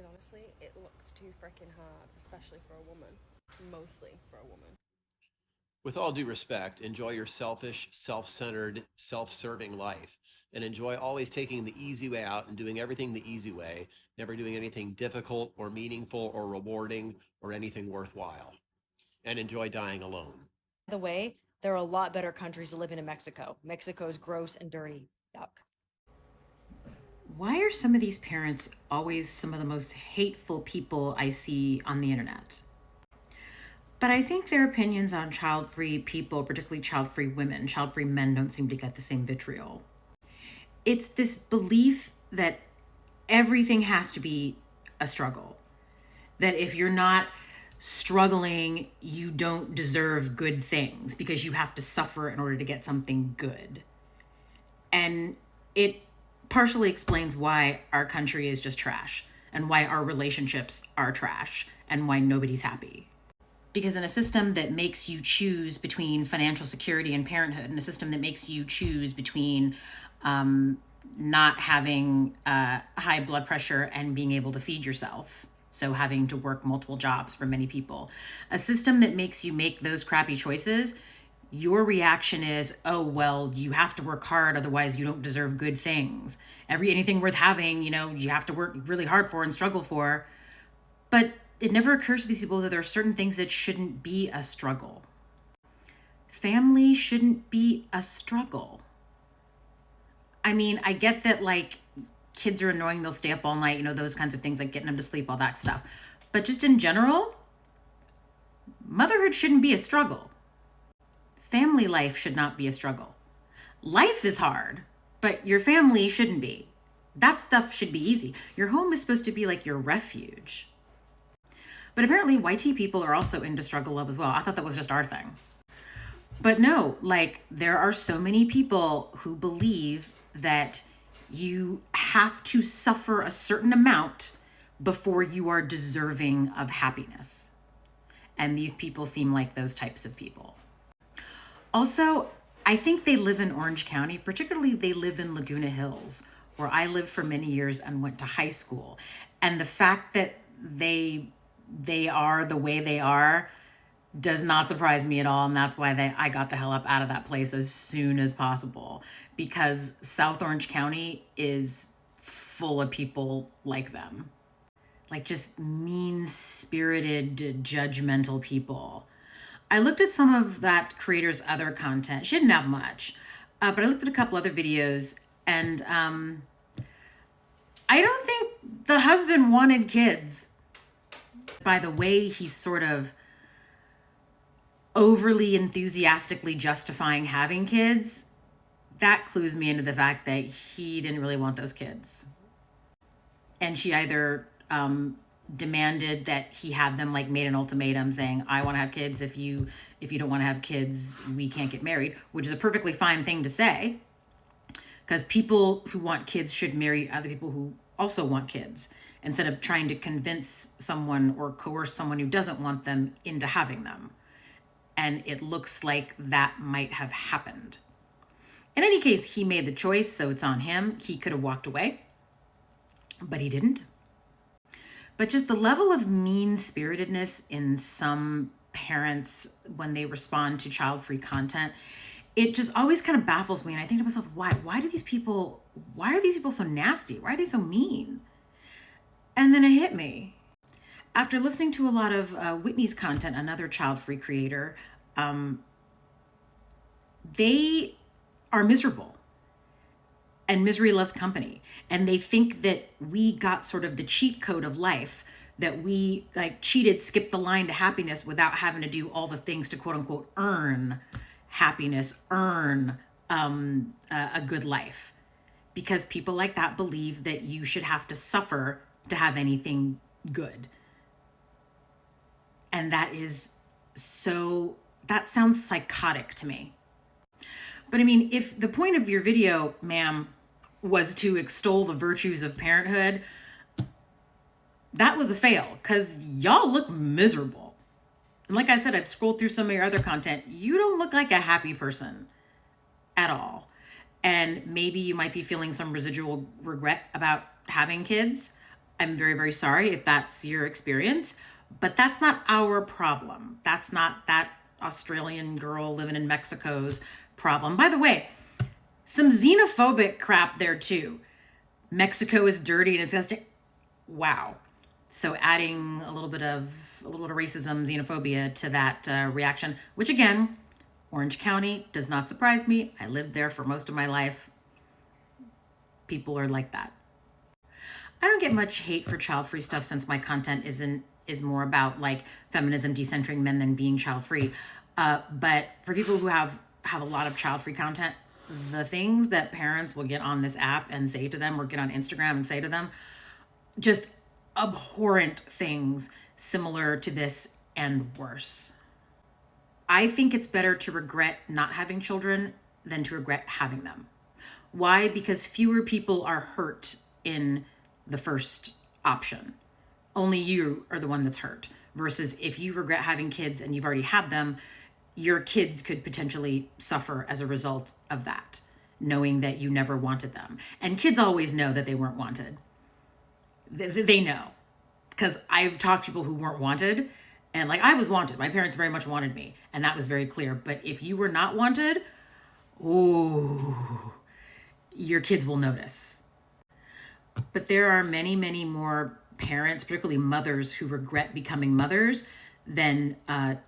because honestly, it looks too freaking hard, especially for a woman. Mostly for a woman. With all due respect, enjoy your selfish, self centered, self serving life and enjoy always taking the easy way out and doing everything the easy way, never doing anything difficult or meaningful or rewarding or anything worthwhile. And enjoy dying alone. The way, there are a lot better countries to live in Mexico. Mexico's gross and dirty. Yuck. Why are some of these parents always some of the most hateful people I see on the internet? But I think their opinions on child free people, particularly child free women, child free men, don't seem to get the same vitriol. It's this belief that everything has to be a struggle, that if you're not struggling, you don't deserve good things because you have to suffer in order to get something good. And it partially explains why our country is just trash and why our relationships are trash and why nobody's happy. Because in a system that makes you choose between financial security and parenthood, in a system that makes you choose between not having high blood pressure and being able to feed yourself, so having to work multiple jobs for many people, a system that makes you make those crappy choices, your reaction is, oh, well, you have to work hard, otherwise you don't deserve good things. Anything worth having, you have to work really hard for and struggle for. But it never occurs to these people that there are certain things that shouldn't be a struggle. Family shouldn't be a struggle. I mean, I get that like kids are annoying, they'll stay up all night, those kinds of things, like getting them to sleep, all that stuff. But just in general, motherhood shouldn't be a struggle. Family life should not be a struggle. Life is hard, but your family shouldn't be. That stuff should be easy. Your home is supposed to be like your refuge. But apparently YT people are also into struggle love as well. I thought that was just our thing. But no, like there are so many people who believe that you have to suffer a certain amount before you are deserving of happiness. And these people seem like those types of people. Also, I think they live in Orange County, particularly they live in Laguna Hills, where I lived for many years and went to high school. And the fact that they are the way they are does not surprise me at all. And that's why I got the hell up out of that place as soon as possible, because South Orange County is full of people like them. Like just mean-spirited, judgmental people. I looked at some of that creator's other content. She didn't have much, but I looked at a couple other videos, and I don't think the husband wanted kids. By the way he's sort of overly enthusiastically justifying having kids, that clues me into the fact that he didn't really want those kids. And she either demanded that he have them, like made an ultimatum saying, I want to have kids. If you don't want to have kids, we can't get married, which is a perfectly fine thing to say, because people who want kids should marry other people who also want kids, instead of trying to convince someone or coerce someone who doesn't want them into having them. And it looks like that might have happened. In any case, he made the choice, so it's on him. He could have walked away, but he didn't. But just the level of mean-spiritedness in some parents when they respond to child-free content, it just always kind of baffles me. And I think to myself, why are these people so nasty? Why are they so mean? And then it hit me. After listening to a lot of Whitney's content, another child-free creator, they are miserable. And misery loves company. And they think that we got sort of the cheat code of life, that we like cheated, skipped the line to happiness without having to do all the things to quote unquote earn happiness, earn a good life. Because people like that believe that you should have to suffer to have anything good. And that sounds psychotic to me. But I mean, if the point of your video, ma'am, was to extol the virtues of parenthood, that was a fail, because y'all look miserable. And like I said, I've scrolled through some of your other content. You don't look like a happy person at all. And maybe you might be feeling some residual regret about having kids. I'm very, very sorry if that's your experience, but that's not our problem. That's not that Australian girl living in Mexico's problem. By the way, some xenophobic crap there too. Mexico is dirty and it's disgusting. Wow. So adding a little bit of racism, xenophobia to that reaction, which again, Orange County does not surprise me. I lived there for most of my life. People are like that. I don't get much hate for child-free stuff since my content is more about like feminism, decentering men than being child-free. But for people who have a lot of child-free content, the things that parents will get on this app and say to them, or get on Instagram and say to them, just abhorrent things similar to this and worse. I think it's better to regret not having children than to regret having them. Why? Because fewer people are hurt in the first option. Only you are the one that's hurt. Versus if you regret having kids and you've already had them, your kids could potentially suffer as a result of that, knowing that you never wanted them. And kids always know that they weren't wanted. They know. Because I've talked to people who weren't wanted, and like I was wanted. My parents very much wanted me, and that was very clear. But if you were not wanted, ooh, your kids will notice. But there are many, many more parents, particularly mothers, who regret becoming mothers than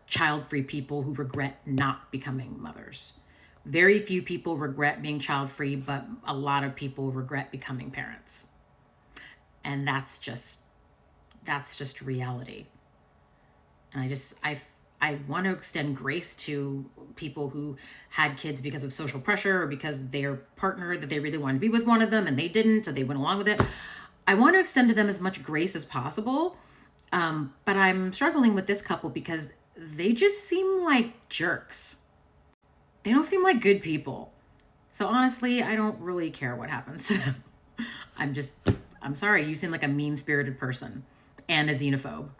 child-free people who regret not becoming mothers. Very few people regret being child-free, but a lot of people regret becoming parents. And that's just reality. And I want to extend grace to people who had kids because of social pressure or because their partner that they really wanted to be with wanted them and they didn't, so they went along with it. I want to extend to them as much grace as possible. But I'm struggling with this couple because they just seem like jerks. They don't seem like good people. So honestly, I don't really care what happens to them. I'm sorry, you seem like a mean-spirited person and a xenophobe.